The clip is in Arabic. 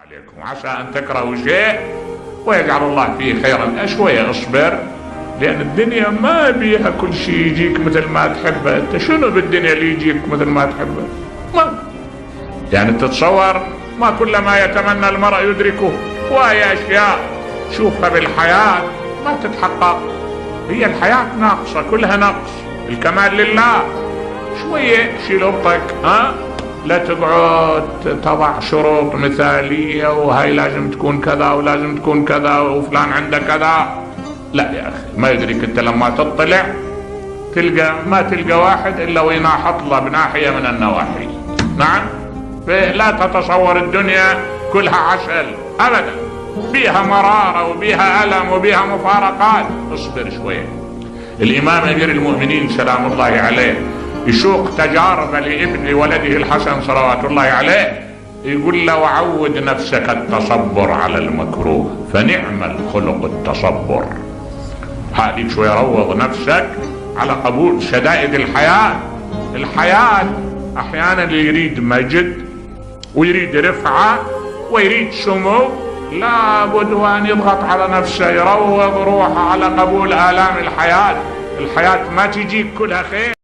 عليكم عسى أن تكرهوا شيء ويجعل الله فيه خيرا. شوية اصبر، لأن الدنيا ما بيها كل شيء يجيك مثل ما تحبه. أنت شنو بالدنيا اللي يجيك مثل ما تحبه؟ ما يعني تتصور ما كل ما يتمنى المرء يدركه، وهي أشياء شوفها بالحياة ما تتحقق. هي الحياة ناقصة، كلها نقص، الكمال لله. شوية شيل ربطك، لا تقعد تضع شروط مثالية وهاي لازم تكون كذا ولازم تكون كذا وفلان عنده كذا. لا يا أخي، ما يدريك أنت لما تطلع ما تلقى واحد إلا ويناحط له بناحية من النواحي. نعم، لا تتصور الدنيا كلها عسل أبدا، بيها مرارة وبيها ألم وبيها مفارقات. اصبر شوية. الإمام أمير المؤمنين سلام الله عليه يسوق تجارب لابن ولده الحسن صلوات الله عليه، يقول له: وعود نفسك التصبر على المكروه فنعم الخلق التصبر. هذه شوية روض نفسك على قبول شدائد الحياة. الحياة أحيانا يريد مجد ويريد رفعة ويريد سمو، لابد وأن يضغط على نفسه، يروض روحه على قبول آلام الحياة. الحياة ما تجيك كلها خير.